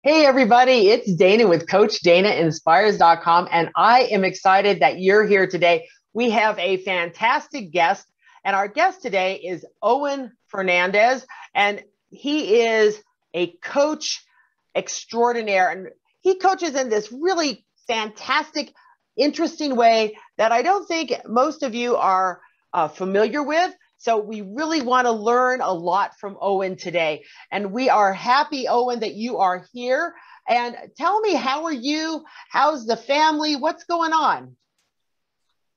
Hey, everybody, it's Dana with Coach Dana Inspires.com, and I am excited that you're here today. We have a fantastic guest, and our guest today is Owen Fernandes, and he is a coach extraordinaire, and he coaches in this really fantastic, interesting way that I don't think most of you are familiar with. So we really want to learn a lot from Owen today. And we are happy, Owen, that you are here. And tell me, how are you? How's the family? What's going on?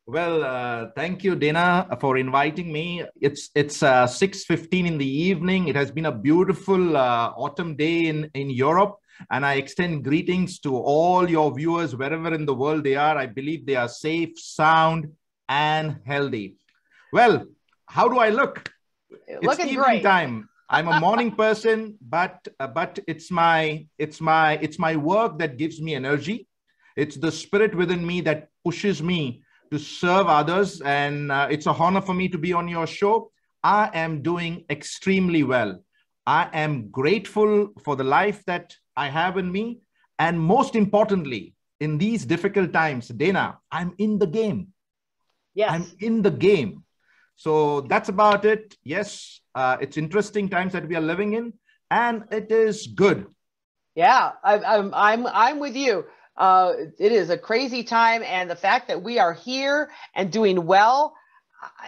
Well, thank you, Dana, for inviting me. It's 6:15 in the evening. It has been a beautiful autumn day in Europe, and I extend greetings to all your viewers wherever in the world they are. I believe they are safe, sound, and healthy. Well, how do I look? It's Looking evening great. time. I'm a morning person, but it's my work that gives me energy. It's the spirit within me that pushes me to serve others, and it's a honor for me to be on your show. I am doing extremely well. I am grateful for the life that I have in me, and most importantly, in these difficult times, Dana, I'm in the game. I'm Yes. in the game. So that's about it. Yes, it's interesting times that we are living in, and it is good. Yeah, I'm with you. It is a crazy time, and the fact that we are here and doing well,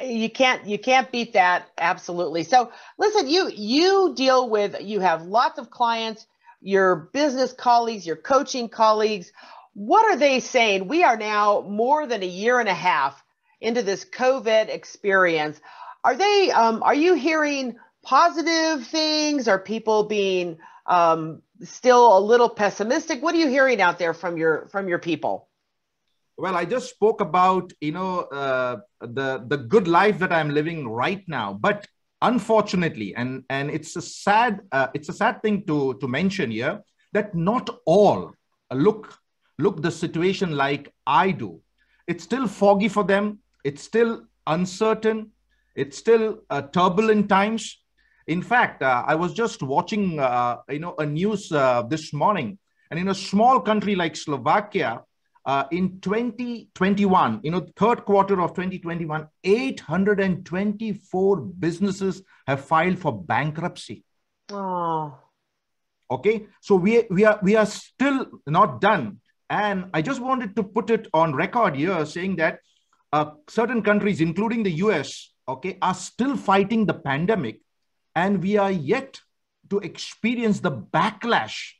you can't beat that. Absolutely. So listen, you have lots of clients, your business colleagues, your coaching colleagues. What are they saying? We are now more than a year and a half into this COVID experience. Are you hearing positive things? Are people being still a little pessimistic? What are you hearing out there from your people? Well, I just spoke about the good life that I'm living right now, but unfortunately, and it's a sad thing to mention here, that not all look the situation like I do. It's still foggy for them. It's still uncertain. It's still turbulent times. In fact, I was just watching a news this morning, and in a small country like Slovakia, in 2021, third quarter of 2021, 824 businesses have filed for bankruptcy. Oh, Okay, so we are still not done, and I just wanted to put it on record here, saying that certain countries, including the US, okay, are still fighting the pandemic, and we are yet to experience the backlash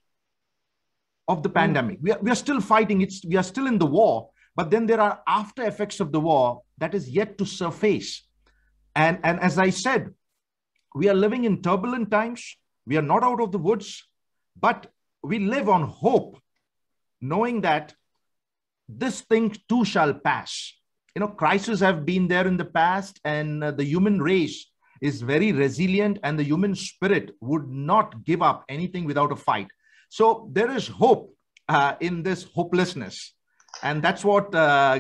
of the mm, pandemic. We are still fighting. We are still in the war, but then there are after effects of the war that is yet to surface. And as I said, we are living in turbulent times. We are not out of the woods, but we live on hope, knowing that this thing too shall pass. Crises have been there in the past, and the human race is very resilient, and the human spirit would not give up anything without a fight. So there is hope in this hopelessness. And that's what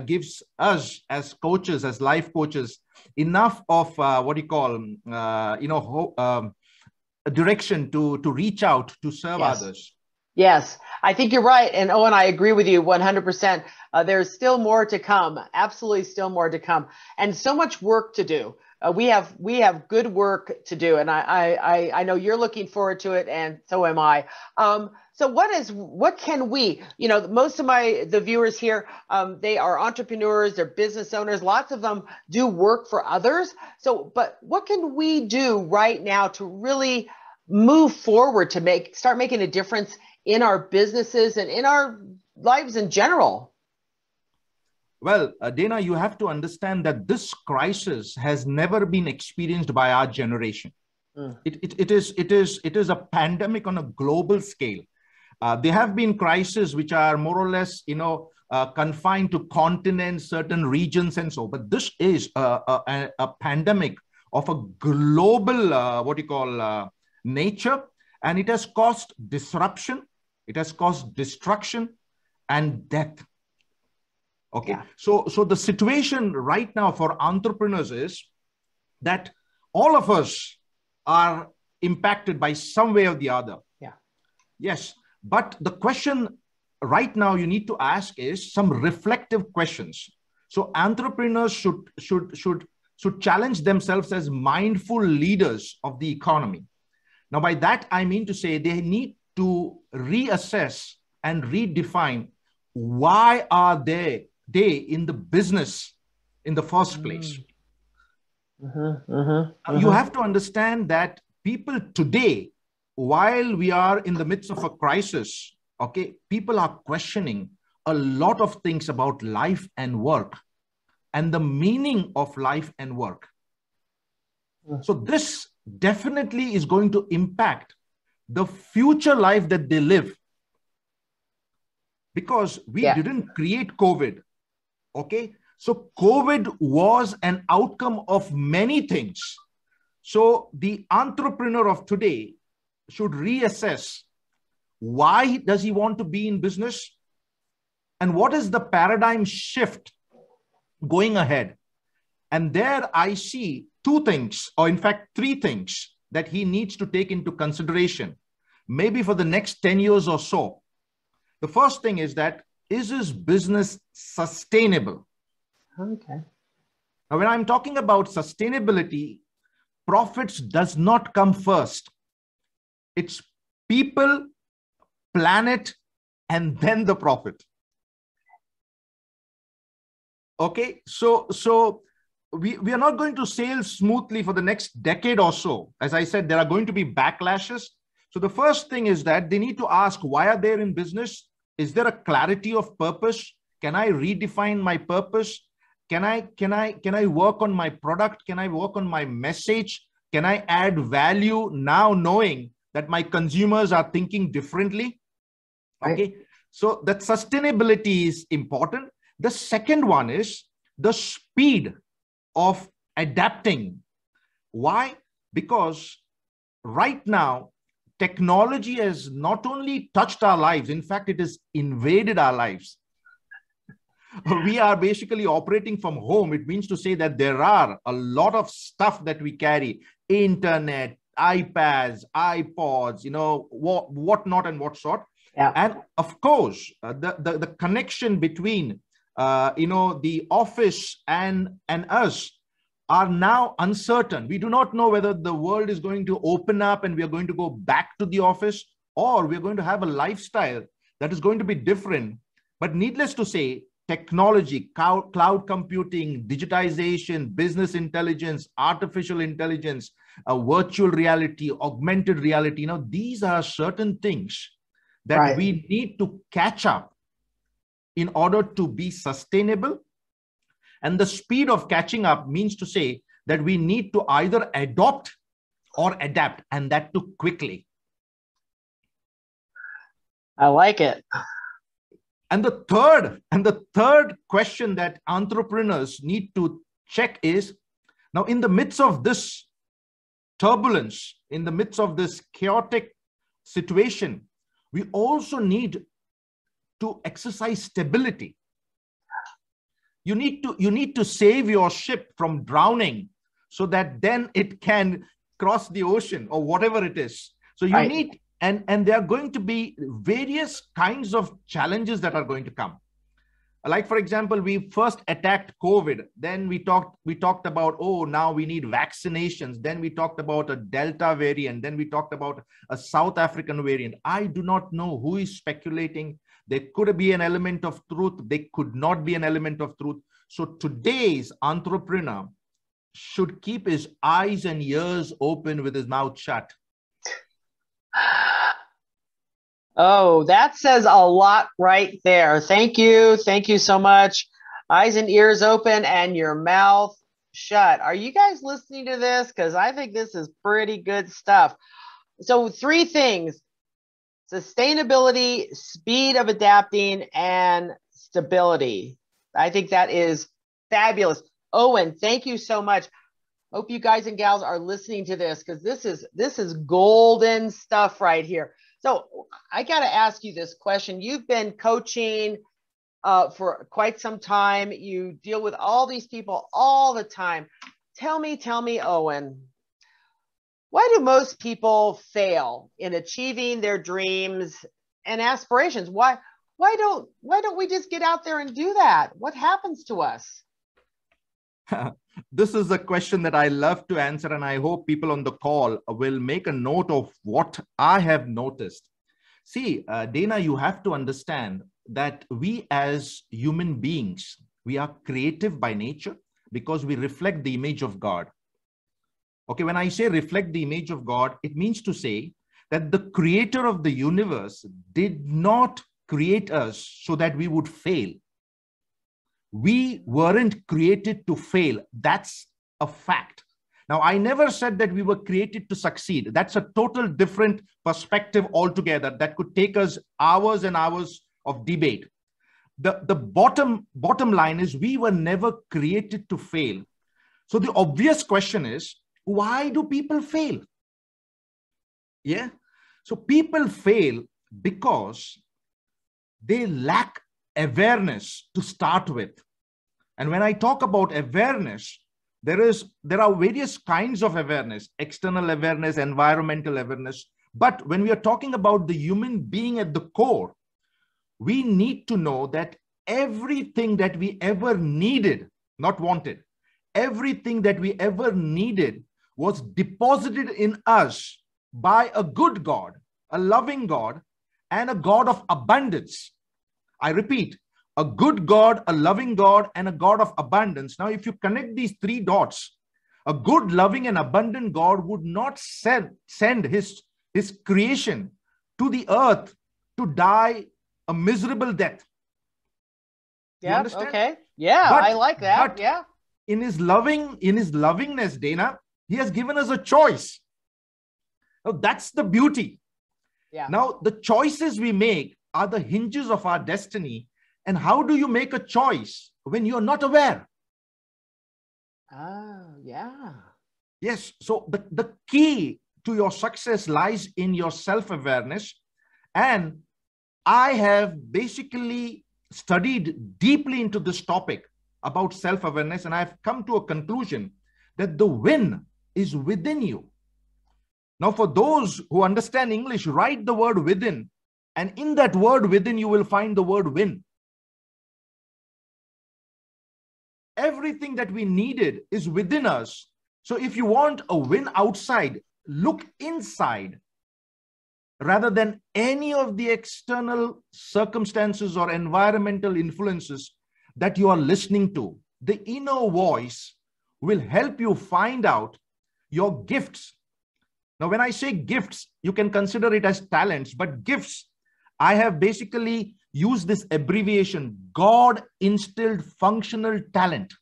gives us as coaches, as life coaches, enough of what do you call, a direction to reach out to serve yes. others. Yes, I think you're right. And Owen, I agree with you 100%. There's still more to come. Absolutely still more to come. And so much work to do. We have good work to do. And I know you're looking forward to it, and so am I. So what can we, most of the viewers here, they are entrepreneurs, they're business owners. Lots of them do work for others. So, but what can we do right now to really move forward to start making a difference in our businesses and in our lives in general? Well, Dana, you have to understand that this crisis has never been experienced by our generation. Mm. It is a pandemic on a global scale. There have been crises which are more or less, confined to continents, certain regions, and so. But this is a pandemic of a global, what you call, nature, and it has caused disruption. It has caused destruction and death. Okay, Yeah. so the situation right now for entrepreneurs is that all of us are impacted by some way or the other. Yeah. Yes, But the question right now you need to ask is some reflective questions. So entrepreneurs should challenge themselves as mindful leaders of the economy. Now, by that, I mean to say they need to reassess and redefine why are they in the business in the first place. You have to understand that people today, while we are in the midst of a crisis, okay, people are questioning a lot of things about life and work and the meaning of life and work. So this definitely is going to impact the future life that they live, because we didn't create COVID. Okay. So COVID was an outcome of many things. So the entrepreneur of today should reassess why does he want to be in business and what is the paradigm shift going ahead. And there I see two things, or in fact, three things that he needs to take into consideration, maybe for the next 10 years or so. The first thing is that, is his business sustainable? Okay. Now, when I'm talking about sustainability, profits does not come first. It's people, planet, and then the profit. Okay, so we are not going to sail smoothly for the next decade or so. As I said, there are going to be backlashes. So the first thing is that they need to ask, why are they in business? Is there a clarity of purpose? Can I redefine my purpose? Can I work on my product? Can I work on my message? Can I add value now knowing that my consumers are thinking differently? Okay, right. So that sustainability is important. The second one is the speed of adapting. Why? Because right now, technology has not only touched our lives, in fact, it has invaded our lives. We are basically operating from home. It means to say that there are a lot of stuff that we carry, internet, iPads, iPods, whatnot and what sort. Yeah. And of course, the connection between, the office and us are now uncertain. We do not know whether the world is going to open up and we are going to go back to the office, or we're going to have a lifestyle that is going to be different. But needless to say, technology, cloud computing, digitization, business intelligence, artificial intelligence, virtual reality, augmented reality, these are certain things that we need to catch up in order to be sustainable. And the speed of catching up means to say that we need to either adopt or adapt, and that too quickly. I like it. And the third question that entrepreneurs need to check is, now in the midst of this turbulence, in the midst of this chaotic situation, we also need to exercise stability. You need to save your ship from drowning so that then it can cross the ocean or whatever it is. So you need, and there are going to be various kinds of challenges that are going to come. Like, for example, we first attacked COVID. Then we talked about, oh, now we need vaccinations. Then we talked about a Delta variant. Then we talked about a South African variant. I do not know who is speculating. There could be an element of truth. There could not be an element of truth. So today's entrepreneur should keep his eyes and ears open with his mouth shut. Oh, that says a lot right there. Thank you. Thank you so much. Eyes and ears open and your mouth shut. Are you guys listening to this? Because I think this is pretty good stuff. So 3 things: sustainability, speed of adapting, and stability. I think that is fabulous. Owen, thank you so much. Hope you guys and gals are listening to this, because this is golden stuff right here. So I got to ask you this question. You've been coaching for quite some time. You deal with all these people all the time. Tell me, Owen, why do most people fail in achieving their dreams and aspirations. Why don't we just get out there and do that? What happens to us? This is a question that I love to answer, and I hope people on the call will make a note of what I have noticed. See, Dana, you have to understand that we as human beings, we are creative by nature because we reflect the image of God. Okay, when I say reflect the image of God, it means to say that the creator of the universe did not create us so that we would fail. We weren't created to fail. That's a fact. Now, I never said that we were created to succeed. That's a total different perspective altogether that could take us hours and hours of debate. The bottom line is we were never created to fail. So the obvious question is, why do people fail? Yeah. So people fail because they lack awareness to start with. And when I talk about awareness, there are various kinds of awareness: external awareness, environmental awareness. But when we are talking about the human being at the core, we need to know that everything that we ever needed, not wanted, everything that we ever needed was deposited in us by a good God, a loving God, and a God of abundance. I repeat, a good God, a loving God, and a God of abundance. Now, if you connect these three dots, a good, loving, and abundant God would not send his creation to the earth to die a miserable death. Yeah. Okay. Yeah, I like that. Yeah. In his lovingness, Dana, he has given us a choice. Now, that's the beauty. Yeah. Now, the choices we make are the hinges of our destiny. And how do you make a choice when you're not aware? Oh, yeah. Yes. So the key to your success lies in your self-awareness. And I have basically studied deeply into this topic about self-awareness, and I've come to a conclusion that the win is within you. Now, for those who understand English, write the word within, and in that word within, you will find the word win. Everything that we needed is within us. So if you want a win outside, look inside rather than any of the external circumstances or environmental influences that you are listening to. The inner voice will help you find out your gifts. Now, when I say gifts, you can consider it as talents, but gifts, I have basically used this abbreviation, God instilled functional talent.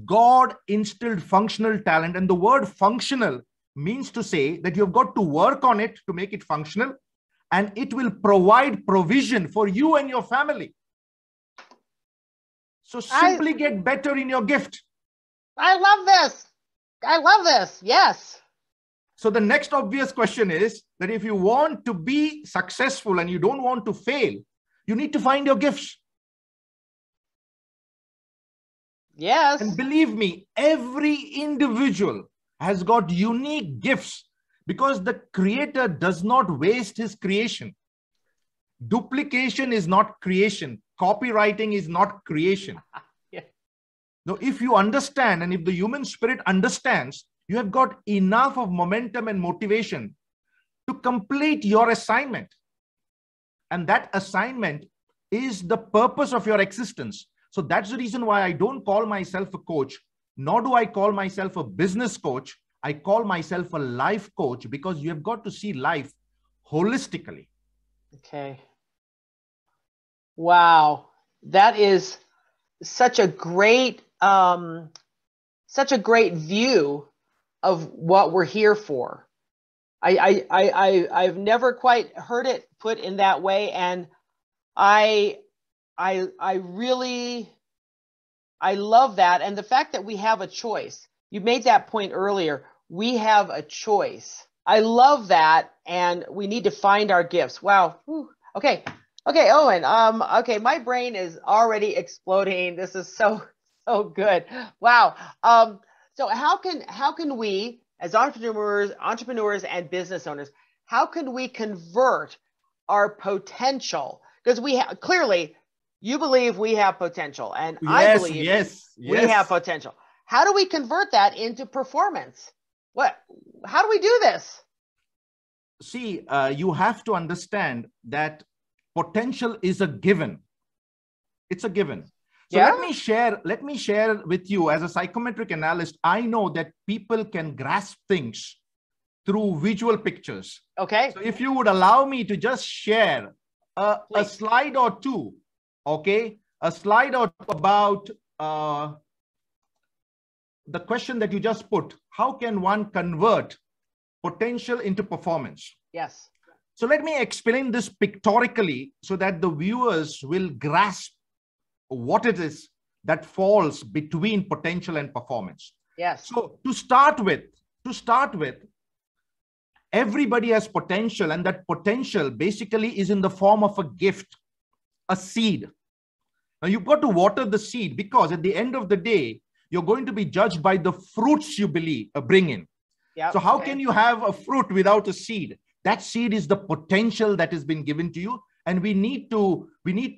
God instilled functional talent. And the word functional means to say that you've got to work on it to make it functional, and it will provide provision for you and your family. So simply get better in your gift. I love this. I love this. Yes. So the next obvious question is that if you want to be successful and you don't want to fail, you need to find your gifts. Yes. And believe me, every individual has got unique gifts because the creator does not waste his creation. Duplication is not creation. Copywriting is not creation. Yeah. Now, if you understand, and if the human spirit understands, you have got enough of momentum and motivation to complete your assignment. And that assignment is the purpose of your existence. So that's the reason why I don't call myself a coach, nor do I call myself a business coach. I call myself a life coach because you have got to see life holistically. Okay. Wow. That is such a great view of what we're here for. I've never quite heard it put in that way, and I really love that, and the fact that we have a choice. You made that point earlier. We have a choice. I love that, and we need to find our gifts. Wow. Whew. Okay, Owen. Okay, my brain is already exploding. This is so good. Wow. So how can we, as entrepreneurs and business owners, how can we convert our potential? Because we have clearly, you believe we have potential, and I Yes, believe yes, we have yes. potential. How do we convert that into performance? How do we do this? See, you have to understand that potential is a given. It's a given. So Yeah. let me share with you, as a psychometric analyst, I know that people can grasp things through visual pictures. Okay. So if you would allow me to just share a Please. slide or two, okay? A slide or two about the question that you just put. How can one convert potential into performance? Yes. So let me explain this pictorially so that the viewers will grasp what it is that falls between potential and performance. Yes. So to start with, everybody has potential, and that potential basically is in the form of a gift, a seed. Now you've got to water the seed, because at the end of the day, you're going to be judged by the fruits you bring in. Yep. So how can you have a fruit without a seed? That seed is the potential that has been given to you. And we need to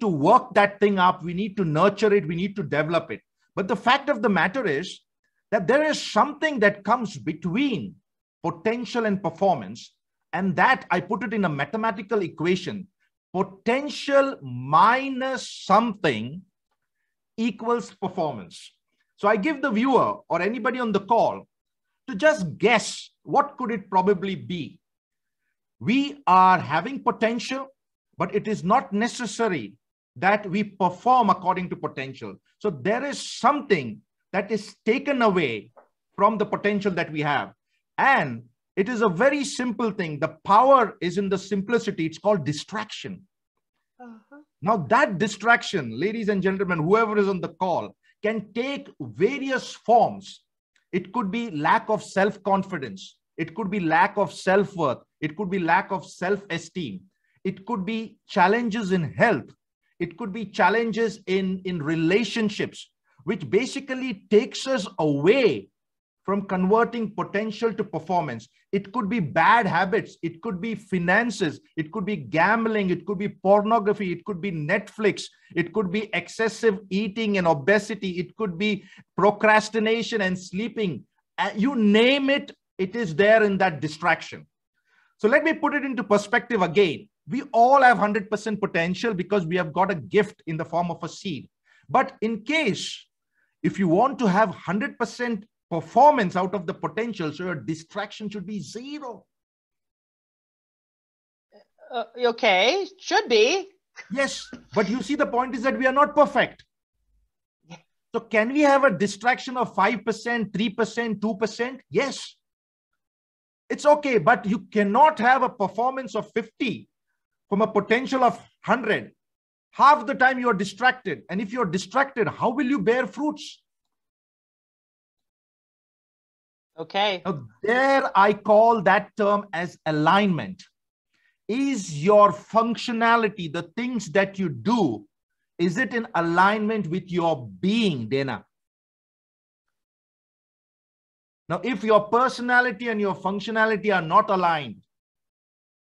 work that thing up. We need to nurture it. We need to develop it. But the fact of the matter is that there is something that comes between potential and performance. And that, I put it in a mathematical equation: potential minus something equals performance. So I give the viewer or anybody on the call to just guess what could it probably be. We are having potential, but it is not necessary that we perform according to potential. So there is something that is taken away from the potential that we have. And it is a very simple thing. The power is in the simplicity. It's called distraction. Now that distraction, ladies and gentlemen, whoever is on the call, can take various forms. It could be lack of self-confidence. It could be lack of self-worth. It could be lack of self-esteem. It could be challenges in health. It could be challenges in relationships, which basically takes us away from converting potential to performance. It could be bad habits. It could be finances. It could be gambling. It could be pornography. It could be Netflix. It could be excessive eating and obesity. It could be procrastination and sleeping. You name it, it is there in that distraction. So let me put it into perspective again. We all have 100% potential because we have got a gift in the form of a seed. But in case, if you want to have 100% performance out of the potential, so your distraction should be zero. Okay, should be. Yes, but you see, the point is that we are not perfect. So can we have a distraction of 5%, 3%, 2%? Yes. It's okay, but you cannot have a performance of 50 from a potential of 100. Half the time you are distracted. And if you're distracted, how will you bear fruits? Okay. Now, there I call that term as alignment. Is your functionality, the things that you do, is it in alignment with your being, Dana? Now, if your personality and your functionality are not aligned,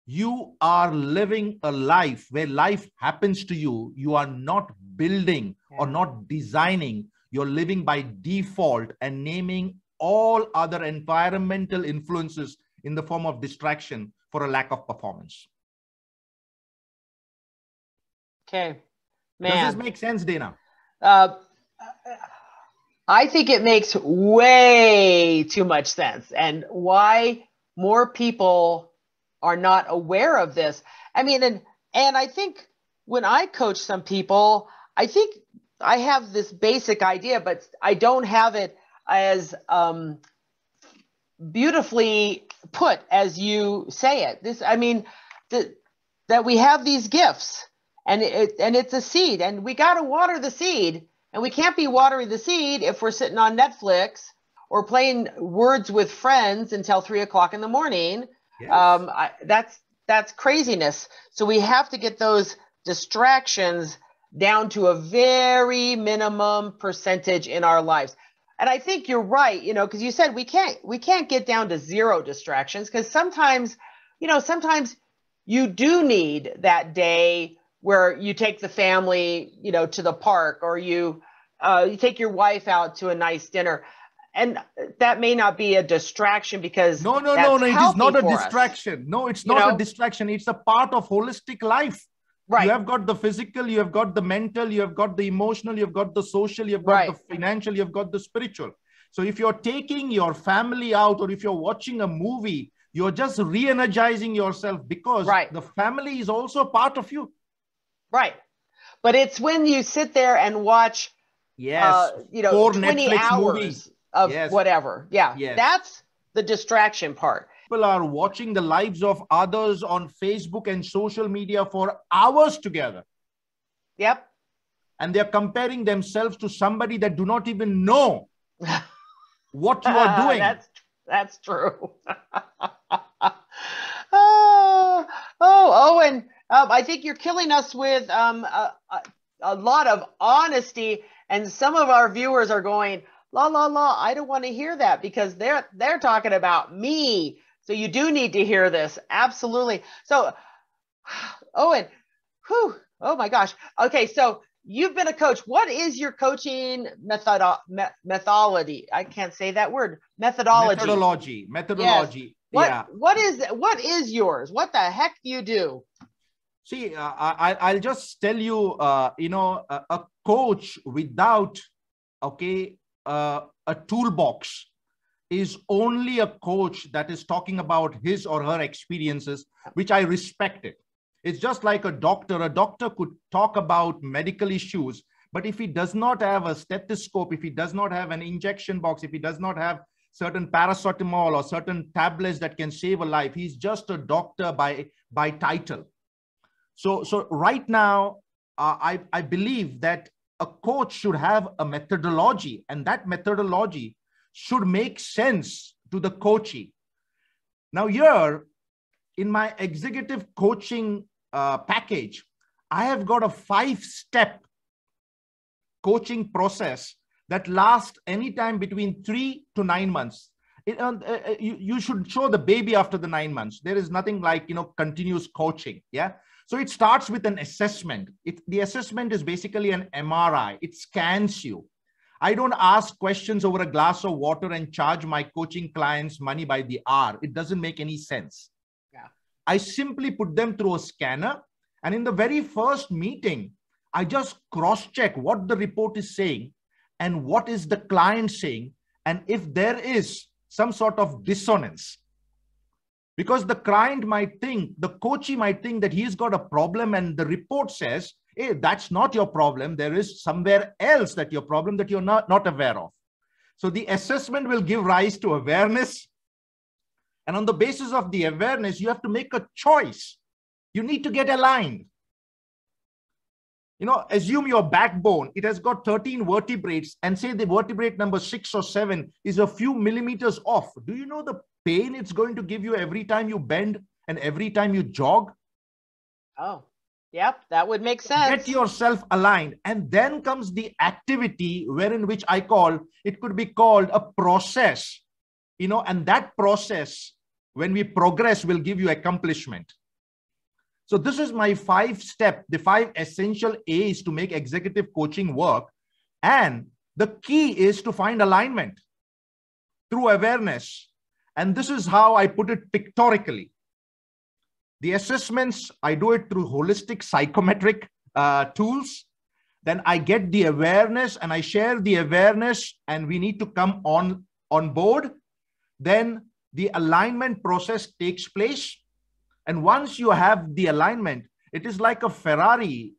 you are living a life where life happens to you. You are not building or not designing. You're living by default and naming all other environmental influences in the form of distraction for a lack of performance. Okay. Man. Does this make sense, Dana? I think it makes way too much sense. And why more people are not aware of this. I mean, and I think when I coach some people, I think I have this basic idea, but I don't have it as beautifully put as you say it. This, I mean, that we have these gifts, and it's a seed, and we got to water the seed, and we can't be watering the seed if we're sitting on Netflix or playing Words with Friends until 3 o'clock in the morning. Yes. That's craziness. So we have to get those distractions down to a very minimum percentage in our lives. And I think you're right, because you said we can't get down to zero distractions, because sometimes you do need that day where you take the family, to the park, or you take your wife out to a nice dinner. And that may not be a distraction because No. that's It is healthy not a for us, distraction. No, it's you not a know? distraction. It's a part of holistic life. You Right, have got the physical, you have got the mental, you have got the emotional, you have got the social, you have got the right, financial, you have got the spiritual. So if you're taking your family out, or if you're watching a movie, you're just re-energizing yourself, because right, the family is also part of you. right. But it's when you sit there and watch, Yes. 20 4 Netflix movie. hours of Yes. whatever. Yeah, Yes. that's the distraction part. People are watching the lives of others on Facebook and social media for hours together. Yep. And they're comparing themselves to somebody that do not even know what you are doing. That's true. Oh, Owen, I think you're killing us with a lot of honesty, and some of our viewers are going, la la la. I don't want to hear that because they're talking about me. So you do need to hear this, absolutely. So, Owen, whew, oh my gosh. Okay, so you've been a coach. What is your coaching methodology? I can't say that word. Methodology. Yes. Methodology. What Yeah. what is yours? What the heck do you do? See, I'll just tell you, a coach without, a toolbox is only a coach that is talking about his or her experiences, which I respect it. It's just like a doctor. A doctor could talk about medical issues, but if he does not have a stethoscope, if he does not have an injection box, if he does not have certain paracetamol or certain tablets that can save a life, he's just a doctor by title. So right now, I believe that a coach should have a methodology, and that methodology should make sense to the coachee. Now here, in my executive coaching package, I have got a 5-step coaching process that lasts anytime between 3 to 9 months. You should show the baby after the 9 months. There is nothing like, continuous coaching. Yeah. So it starts with an assessment. The assessment is basically an MRI. It scans you. I don't ask questions over a glass of water and charge my coaching clients money by the hour. It doesn't make any sense. Yeah. I simply put them through a scanner. And in the very first meeting, I just cross-check what the report is saying and what is the client saying. And if there is some sort of dissonance, because the client might think, the coachee might think that he's got a problem, and the report says, hey, that's not your problem. There is somewhere else that your problem that you're not aware of. So the assessment will give rise to awareness. And on the basis of the awareness, you have to make a choice. You need to get aligned. Assume your backbone, it has got 13 vertebrates, and say the vertebrate number 6 or 7 is a few millimeters off. Do you know the pain it's going to give you every time you bend and every time you jog? Oh, yep, that would make sense. Get yourself aligned. And then comes the activity, wherein which I call, it could be called a process, and that process, when we progress, will give you accomplishment. So this is my 5-step, the 5 essential A's to make executive coaching work. And the key is to find alignment through awareness. And this is how I put it pictorially. The assessments, I do it through holistic psychometric tools. Then I get the awareness and I share the awareness, and we need to come on board. Then the alignment process takes place. And once you have the alignment, it is like a Ferrari,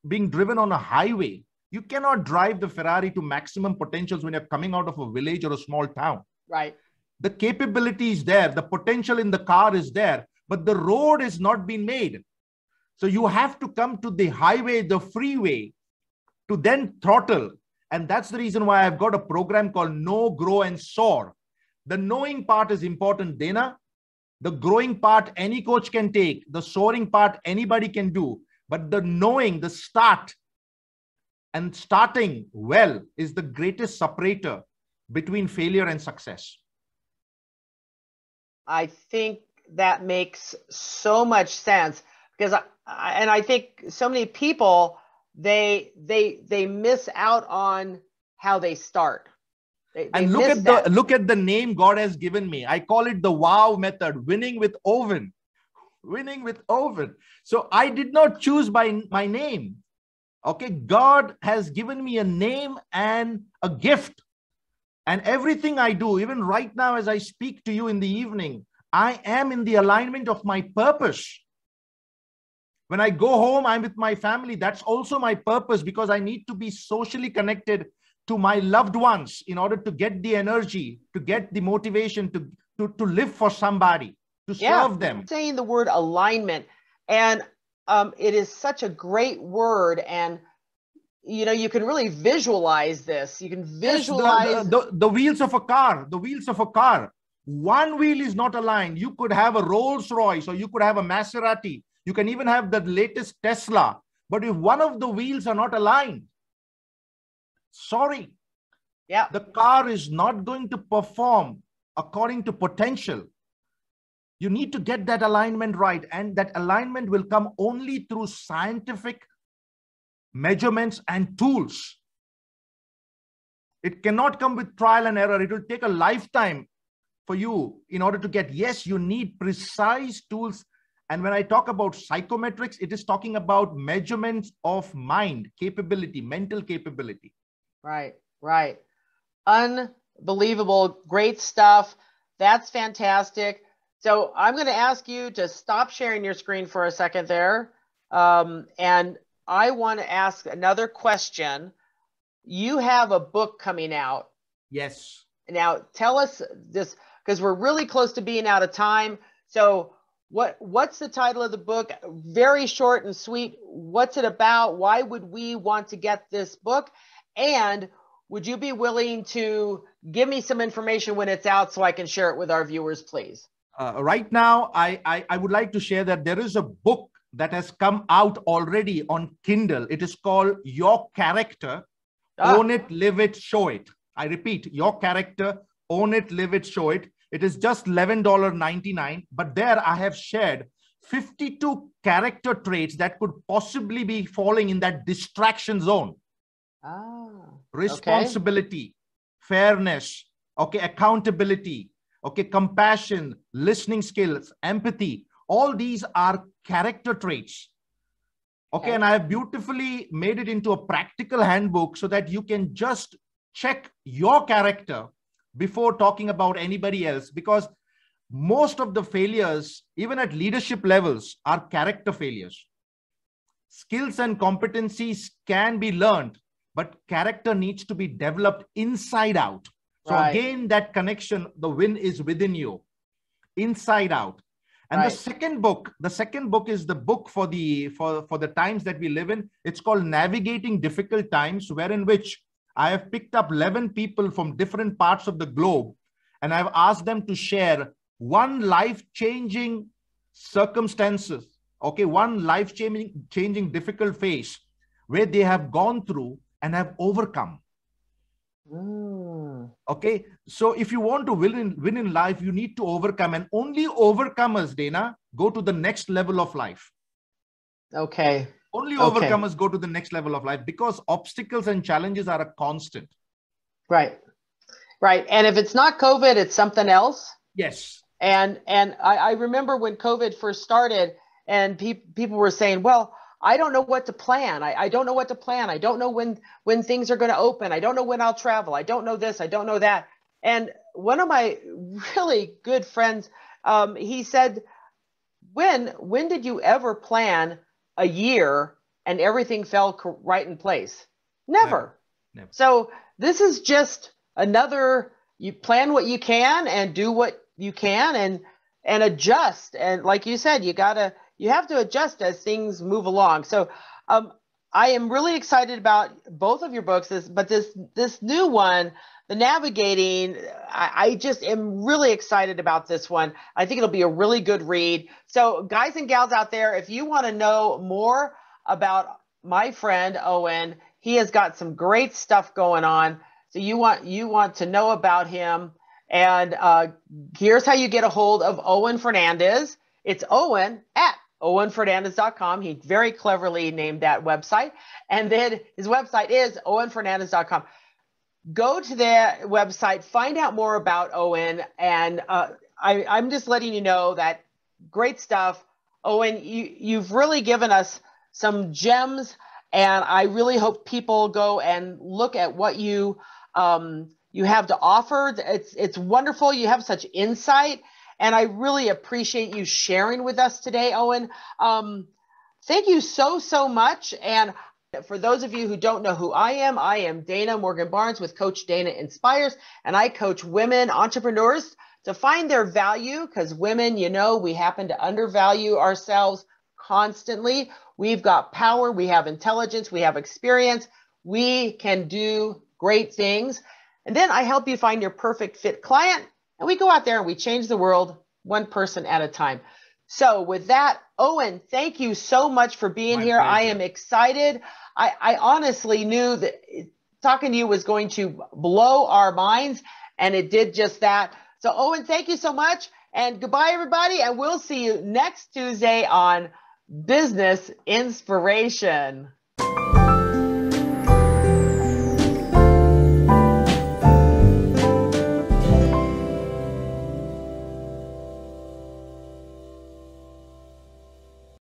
being driven on a highway. You cannot drive the Ferrari to maximum potentials when you're coming out of a village or a small town. Right. The capability is there. The potential in the car is there, but the road is not being made. So you have to come to the highway, the freeway, to then throttle. And that's the reason why I've got a program called Know, Grow, and Soar. The knowing part is important, Dana. The growing part, any coach can take. The soaring part, anybody can do. But the knowing, the start, and starting well is the greatest separator between failure and success. I think that makes so much sense, because I think so many people, they miss out on how they start. They And miss that. look at the name God has given me. I call it the wow method, winning with Owen. Winning with Owen. So I did not choose by my name. Okay, God has given me a name and a gift. And everything I do, even right now as I speak to you in the evening, I am in the alignment of my purpose. When I go home, I'm with my family. That's also my purpose, because I need to be socially connected to my loved ones in order to get the energy, to get the motivation to live for somebody, to serve them. Saying the word alignment, and it is such a great word, and you can really visualize this. You can visualize the wheels of a car. The wheels of a car. One wheel is not aligned. You could have a Rolls Royce, or you could have a Maserati. You can even have the latest Tesla. But if one of the wheels are not aligned, sorry, the car is not going to perform according to potential. You need to get that alignment right. And that alignment will come only through scientific measurements and tools. It cannot come with trial and error. It will take a lifetime for you in order to get. Yes, you need precise tools. And when I talk about psychometrics, it is talking about measurements of mind capability, mental capability. Right, right. Unbelievable. Great stuff. That's fantastic. So I'm going to ask you to stop sharing your screen for a second there. And I want to ask another question. You have a book coming out. Yes. Now tell us this, because we're really close to being out of time. So what's the title of the book? Very short and sweet. What's it about? Why would we want to get this book? And would you be willing to give me some information when it's out so I can share it with our viewers, please? Right now, I would like to share that there is a book that has come out already on Kindle. It is called Your Character, Own It, Live It, Show It. I repeat, Your Character, Own It, Live It, Show It. It is just $11.99. But there I have shared 52 character traits that could possibly be falling in that distraction zone. Responsibility, fairness, accountability, compassion, listening skills, empathy. All these are character traits. And I have beautifully made it into a practical handbook so that you can just check your character before talking about anybody else, because most of the failures, even at leadership levels, are character failures. Skills and competencies can be learned, but character needs to be developed inside out. So again, that connection, the win is within you, inside out. And the second book is the book for the times that we live in. It's called Navigating Difficult Times, wherein which I have picked up 11 people from different parts of the globe, and I've asked them to share one life-changing circumstances, one life-changing difficult phase where they have gone through and have overcome. So if you want to win in life, you need to overcome, and only overcomers, Dana, go to the next level of life. Only overcomers go to the next level of life, because obstacles and challenges are a constant. Right. And if it's not COVID, it's something else. Yes. And I remember when COVID first started, and people were saying, well, I don't know what to plan. I don't know what to plan. I don't know when things are going to open. I don't know when I'll travel. I don't know this. I don't know that. And one of my really good friends, he said, when did you ever plan a year and everything fell right in place? Never. So this is just another, you plan what you can and do what you can and adjust. And like you said, you have to adjust as things move along. So I am really excited about both of your books, but this new one, the Navigating, I just am really excited about this one. I think it'll be a really good read. So guys and gals out there, if you want to know more about my friend Owen, he has got some great stuff going on. So you want to know about him, And here's how you get a hold of Owen Fernandes. It's Owen at owenfernandes.com. He very cleverly named that website. And then his website is owenfernandes.com. Go to their website, find out more about Owen. And I'm just letting you know that great stuff. Owen, you've really given us some gems, and I really hope people go and look at what you have to offer. It's wonderful. You have such insight, and I really appreciate you sharing with us today, Owen. Thank you so much. And for those of you who don't know who I am Dana Morgan Barnes with Coach Dana Inspires, and I coach women entrepreneurs to find their value, because women, we happen to undervalue ourselves constantly. We've got power, we have intelligence, we have experience, we can do great things. And then I help you find your perfect fit client, and we go out there and we change the world one person at a time. So with that, Owen, thank you so much for being here. Pleasure. I am excited. I honestly knew that talking to you was going to blow our minds, and it did just that. So Owen, thank you so much, and goodbye everybody, and we'll see you next Tuesday on Business Inspiration.